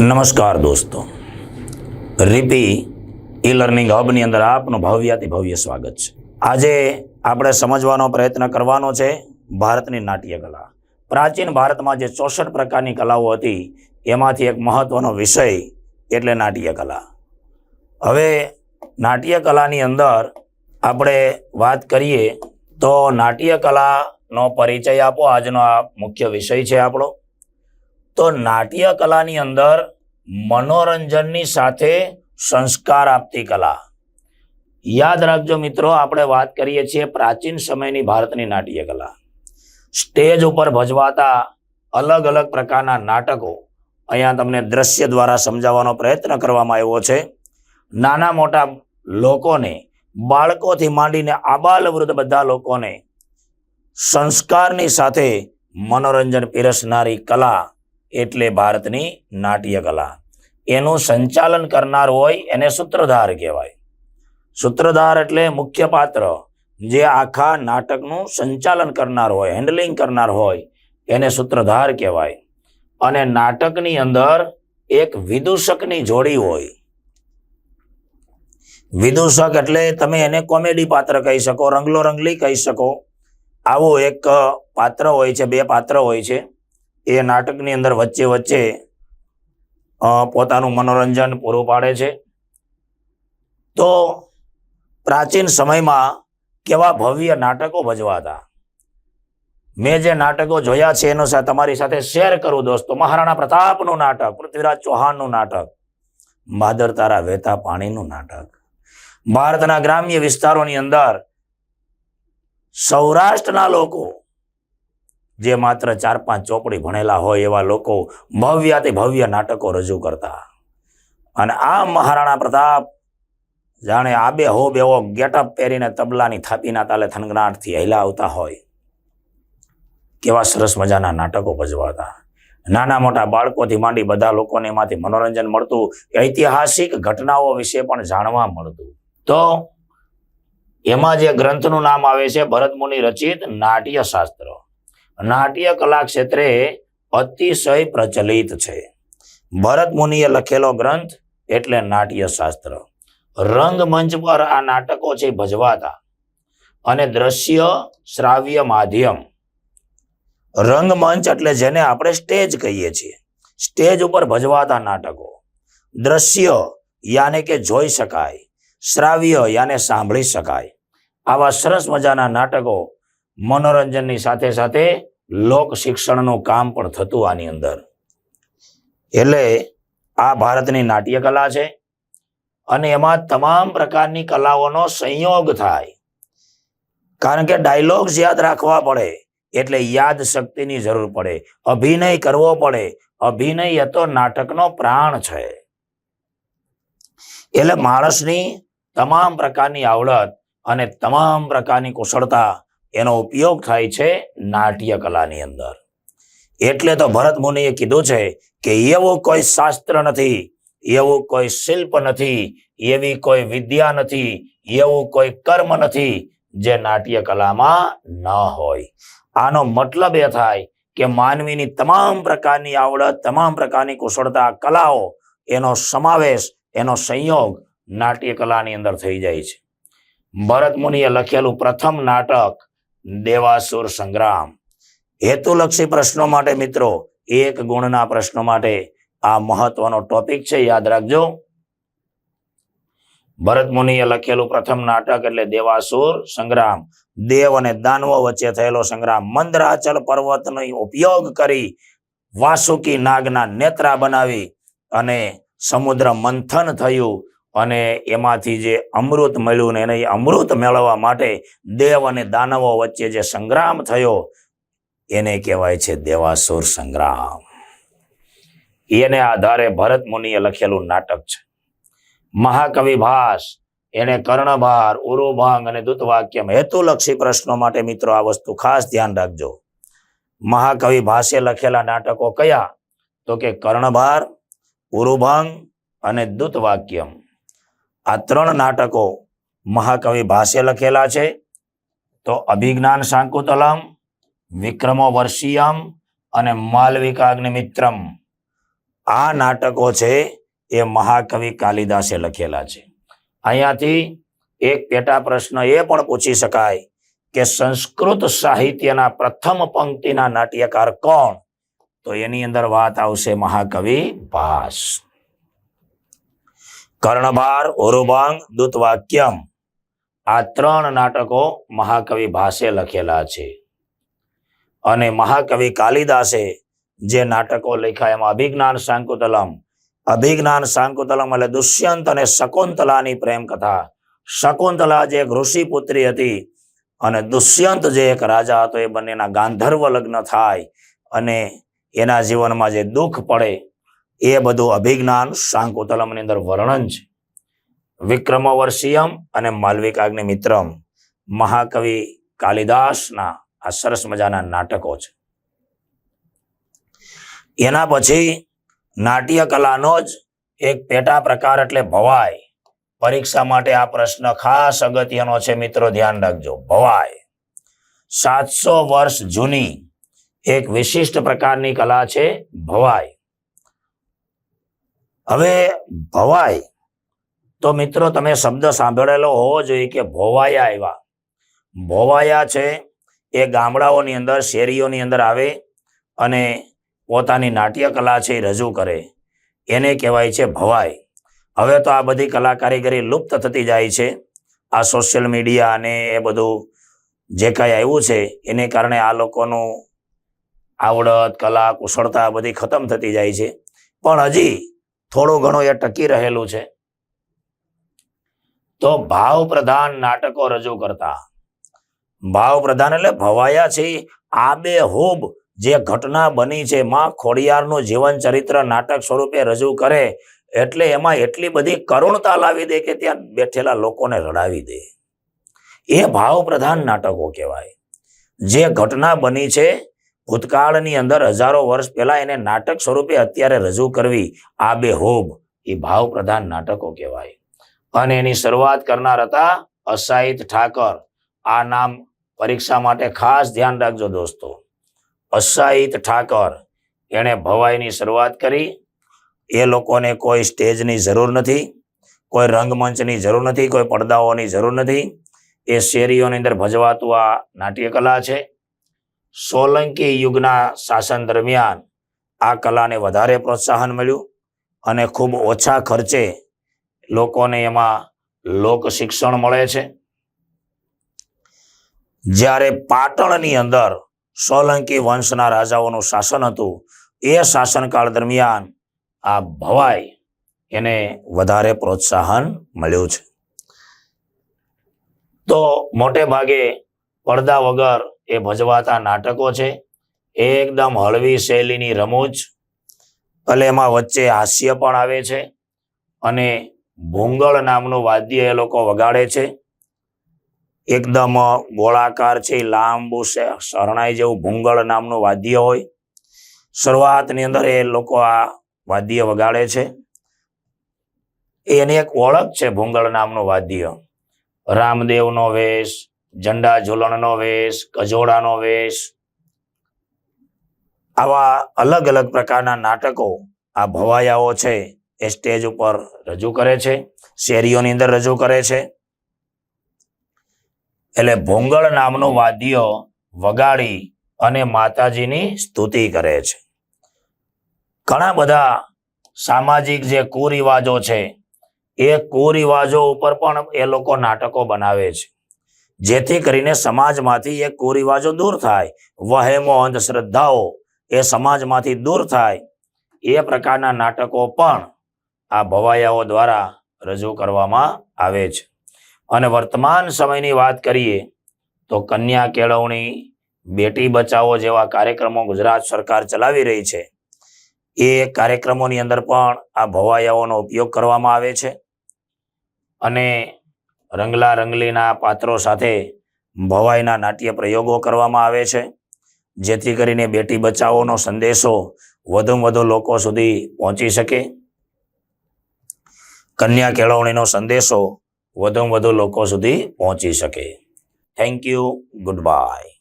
નમસ્કાર દોસ્તો, રીપી e learning હબની અંદર આપનું ભવ્યાતિ ભવ્ય સ્વાગત છે. આજે આપણે સમજવાનો પ્રયત્ન કરવાનો છે ભારતની નાટ્ય કલા. પ્રાચીન ભારતમાં જે 64 પ્રકારની કલાઓ હતી એમાંથી એક મહત્વનો વિષય એટલે નાટ્ય કલા. હવે નાટ્ય કલાની અંદર આપણે વાત કરીએ તો નાટ્ય કલાનો પરિચય આપો. આજનો આ મુખ્ય વિષય છે આપણો. તો નાટ્ય કલાની અંદર મનોરંજનની સાથે સંસ્કાર આપતી કલા. યાદ રાખજો મિત્રો, આપણે વાત કરીએ છીએ પ્રાચીન સમયની ભારતની નાટ્ય કલા. સ્ટેજ ઉપર ભજવાતા અલગ અલગ પ્રકારના નાટકો અહીંયા તમને દ્રશ્ય દ્વારા સમજાવવાનો પ્રયત્ન કરવામાં આવ્યો છે. નાના મોટા લોકોને, બાળકોથી માંડીને આબાલ વૃદ્ધ બધા લોકોને સંસ્કારની સાથે મનોરંજન પીરસનારી કલા એટલે ભારતની નાટ્ય કલા. એનું સંચાલન કરનાર હોય એને સૂત્રધાર કહેવાય. સૂત્રધાર એટલે મુખ્ય પાત્ર, જે આખા નાટકનું સંચાલન કરનાર હોય, હેન્ડલિંગ કરનાર હોય, એને સૂત્રધાર કહેવાય. અને નાટકની અંદર એક વિદૂષકની જોડી હોય. વિદૂષક એટલે તમે એને કોમેડી પાત્ર કહી શકો, રંગલો રંગલી કહી શકો. આવું એક પાત્ર હોય છે, બે પાત્ર હોય છે. એ નાટકની અંદર વચ્ચે વચ્ચે પોતાનું મનોરંજન પૂરું પાડે છે. તો પ્રાચીન સમયમાં કેવા ભવ્ય નાટકો ભજવાતા. મેં જે નાટકો જોયા છે એનો તમારી સાથે શેર કરું દોસ્તો. મહારાણા પ્રતાપનું નાટક, પૃથ્વીરાજ ચૌહાણનું નાટક, માદર તારા વહેતા પાણીનું નાટક. ભારતના ગ્રામ્ય વિસ્તારોની અંદર સૌરાષ્ટ્રના લોકો, જે માત્ર 4-5 ચોપડી ભણેલા હોય એવા લોકો ભવ્યાતિ ભવ્ય નાટકો રજૂ કરતા. અને આ મહારાણા પ્રતાપ જાણે આબે હોબ એવો ગેટઅપ પહેરીને તબલાની થાપીના તાલે થનગનાટથી હેલા આવતા હોય. કેવા સરસ મજાના નાટકો ભજવાતા. નાના મોટા બાળકોથી માંડી બધા લોકોને એમાંથી મનોરંજન મળતું. ઐતિહાસિક ઘટનાઓ વિશે પણ જાણવા મળતું. તો એમાં જે ગ્રંથનું નામ આવે છે ભરત મુનિ રચિત નાટ્ય શાસ્ત્ર. નાટ્ય કલા ક્ષેત્રે અતિશય પ્રચલિત છે. ભરત મુનિએ લખેલો ગ્રંથ એટલે નાટ્ય શાસ્ત્ર. રંગમંચ પર આ નાટકો છે ભજવાતા. અને દ્રશ્ય શ્રાવ્ય માધ્યમ. રંગમંચ એટલે જેને આપણે સ્ટેજ કહીએ છીએ. સ્ટેજ ઉપર ભજવાતા નાટકો. દ્રશ્ય યાને કે જોઈ શકાય, શ્રાવ્ય યાને સાંભળી શકાય. આવા સરસ મજાના નાટકો મનોરંજનની સાથે સાથે લોક શિક્ષણનું કામ પણ થતું આની અંદર. એટલે આ ભારતની નાટ્ય કલા છે. અને એમાં તમામ પ્રકારની કલાઓનો સંયોગ થાય. કારણ કે ડાયલોગ્સ યાદ રાખવા પડે એટલે યાદ શક્તિની જરૂર પડે. અભિનય કરવો પડે. અભિનય એ તો નાટકનો પ્રાણ છે. એટલે માણસની તમામ પ્રકારની આવડત અને તમામ પ્રકારની કુશળતા એનો ઉપયોગ થાય છે નાટ્ય કલાની અંદર. એટલે તો ભરત મુનિએ કીધું છે કે એવું કોઈ શાસ્ત્ર નથી, એવું કોઈ શિલ્પ નથી, એવી કોઈ વિદ્યા નથી, એવું કોઈ કર્મ નથી જે નાટ્ય કલામાં ન હોય. આનો મતલબ એ થાય કે માનવીની તમામ પ્રકારની આવડત, તમામ પ્રકારની કુશળતા, કલાઓ, એનો સમાવેશ, એનો સંયોગ નાટ્ય કલાની અંદર થઈ જાય છે. ભરત મુનિએ લખેલું પ્રથમ નાટક દેવાસુર સંગ્રામ. હેતુલક્ષી પ્રશ્નો માટે મિત્રો, 1 ગુણના પ્રશ્નો માટે આ મહત્વનો ટોપિક છે, યાદ રાખજો. ભરત મુનિએ લખેલું પ્રથમ નાટક એટલે દેવાસુર સંગ્રામ. દેવ અને દાનવો વચ્ચે થયેલો સંગ્રામ. મંદરાચલ પર્વતનો ઉપયોગ કરી વાસુકી નાગના નેત્રા બનાવી અને સમુદ્ર મંથન થયું અને એમાંથી જે અમૃત મળ્યું ને એને અમૃત મેળવવા માટે દેવ અને દાનવો વચ્ચે જે સંગ્રામ થયો એને કહેવાય છે દેવાસુર સંગ્રામ. એને આધારે ભરત મુનિએ લખેલું નાટક છે. મહાકવિ ભાસ એને કર્ણભાર, ઉરુભંગ અને દૂતવાક્યમ. હેતુલક્ષી પ્રશ્નો માટે મિત્રો આ વસ્તુ ખાસ ધ્યાન રાખજો. મહાકવિ ભાસે લખેલા નાટકો કયા? તો કે કર્ણભાર, ઉરુભંગ અને દૂતવાક્યમ. આ 3 નાટકો મહાકવિ ભાસે લખેલા છે. તો અભિજ્ઞાન શાંકુતલમ, વિક્રમો વર્ષિયમ અને માલવિકાગ્નિમિત્રમ આ નાટકો છે એ મહાકવિ કાલિદાસે લખેલા છે. અહીંયાથી એક પેટા પ્રશ્ન એ પણ પૂછી શકાય કે સંસ્કૃત સાહિત્યના પ્રથમ પંક્તિના નાટ્યકાર કોણ? તો એની અંદર વાત આવશે મહાકવિ ભાસ. કર્ણભાર, ઉરુભંગ, દૂતવાક્યમ આ 3 નાટકો મહાકવિ ભાસે લખેલા છે. અને મહાકવિ કાલિદાસે જે નાટકો લખ્યા એમાં અભિજ્ઞાન શાંકુતલમ એટલે દુષ્યંત અને શકુંતલાની પ્રેમ કથા. શકુંતલા જે એક ઋષિપુત્રી હતી અને દુષ્યંત જે એક રાજા હતો, એ બંનેના ગાંધર્વ લગ્ન થાય અને એના જીવનમાં જે દુઃખ પડે એ બધું અભિજ્ઞાન શાંકુતલમની અંદર વર્ણન છે. વિક્રમોર્વશીયમ અને માલવિકાગ્નિમિત્રમ મહાકવિ કાલિદાસના આ સરસ મજાના નાટકો છે. એના પછી નાટ્ય કલાનો જ એક પેટા પ્રકાર એટલે ભવાઈ. પરીક્ષા માટે આ પ્રશ્ન ખાસ અગત્યનો છે મિત્રો, ધ્યાન રાખજો. ભવાઈ 700 વર્ષ જૂની એક વિશિષ્ટ પ્રકારની કલા છે ભવાઈ. હવે ભવાઈ તો મિત્રો તમે શબ્દ સાંભળેલો હોવો જોઈએ કે ભોવાયા આવ્યા. ભોવાયા છે એ ગામડાઓની અંદર, શેરીઓની અંદર આવે અને પોતાની નાટ્ય કલા છે એ રજૂ કરે, એને કહેવાય છે ભવાઈ. હવે તો આ બધી કલા કારીગરી લુપ્ત થતી જાય છે. આ સોશિયલ મીડિયા અને એ બધું જે કાંઈ આવ્યું છે એને કારણે આ લોકોનું આવડત, કલા, કુશળતા બધી ખતમ થતી જાય છે. પણ હજી થોડું ઘણું એ ટકી રહેલું છે. તો ભાવ પ્રધાન નાટકો રજૂ કરતા. ભાવ પ્રધાન એટલે ભવાયા છે આબેહૂબ જે ઘટના બની છે માં ખોડિયારનું જીવન ચરિત્ર નાટક સ્વરૂપે રજૂ કરે, એટલે એમાં એટલી બધી કરુણતા લાવી દે કે ત્યાં બેઠેલા લોકોને રડાવી દે. એ ભાવ પ્રધાન નાટકો કહેવાય. જે ઘટના બની છે ભૂતકાળની અંદર હજારો વર્ષ પહેલા, એને નાટક સ્વરૂપે અત્યારે રજૂ કરવી આબેહૂબ, એ ભાવ પ્રધાન નાટકો કહેવાય. અને એની શરૂઆત કરનાર હતા અસાહિત ઠાકર. આ નામ પરીક્ષા માટે ખાસ ધ્યાન રાખજો દોસ્તો. અસાહિત ઠાકર એણે ભવાઈની શરૂઆત કરી. એ લોકોને કોઈ સ્ટેજની જરૂર નથી, કોઈ રંગમંચની જરૂર નથી, કોઈ પડદાઓની જરૂર નથી. એ શેરીઓની અંદર ભજવાતું આ નાટ્ય કલા છે. સોલંકી યુગના શાસન દરમિયાન આ કલાને વધારે પ્રોત્સાહન મળ્યું અને ખૂબ ઓછા ખર્ચે લોકોને એમાં લોક શિક્ષણ મળે છે. જ્યારે પાટણની અંદર સોલંકી વંશના રાજાઓનું શાસન હતું, એ શાસનકાળ દરમિયાન આ ભવાઈ એને વધારે પ્રોત્સાહન મળ્યું છે. તો મોટે ભાગે પડદા વગર એ ભજવાતા નાટકો છે. એકદમ હળવી શૈલીની રમૂજ, એટલે એમાં વચ્ચે હાસ્ય પણ આવે છે. અને ભૂંગળ નામનું વાદ્ય એ લોકો વગાડે છે. એકદમ ગોળાકાર છે, લાંબુ શરણાઈ જેવું ભૂંગળ નામનું વાદ્ય હોય. શરૂઆતની અંદર એ લોકો આ વાદ્ય વગાડે છે. એની એક ઓળખ છે ભૂંગળ નામનું વાદ્ય. રામદેવનો વેશ, ઝંડા ઝૂલણનો વેશ, કજોડાનો વેશ, આવા અલગ અલગ પ્રકારના નાટકો આ ભવાયાઓ છે એ સ્ટેજ ઉપર રજૂ કરે છે, શેરીઓની અંદર રજૂ કરે છે. એટલે ભૂંગળ નામનું વાદ્ય વગાડી અને માતાજીની સ્તુતિ કરે છે. ઘણા બધા સામાજિક જે કુરિવાજો છે એ કુરિવાજો ઉપર પણ એ લોકો નાટકો બનાવે છે, જેથી કરીને સમાજમાંથી એ કુરિવાજો દૂર થાય, વહેમો, અંધશ્રદ્ધાઓ એ સમાજમાંથી દૂર થાય. એ પ્રકારના નાટકો પણ આ ભવાયાઓ દ્વારા રજૂ કરવામાં આવે છે. અને વર્તમાન સમયની વાત કરીએ તો કન્યા કેળવણી, બેટી બચાવો જેવા કાર્યક્રમો ગુજરાત સરકાર ચલાવી રહી છે. એ કાર્યક્રમોની અંદર પણ આ ભવાયાઓનો ઉપયોગ કરવામાં આવે છે. અને રંગલા રંગલીના પાત્રો સાથે ભવાઈના નાટ્ય પ્રયોગો કરવામાં આવે છે, જેથી કરીને બેટી બચાવોનો સંદેશો વધુમાં વધુ લોકો સુધી પહોંચી શકે, કન્યા કેળવણીનો સંદેશો વધુમાં વધુ લોકો સુધી પહોંચી શકે. Thank you. Good bye.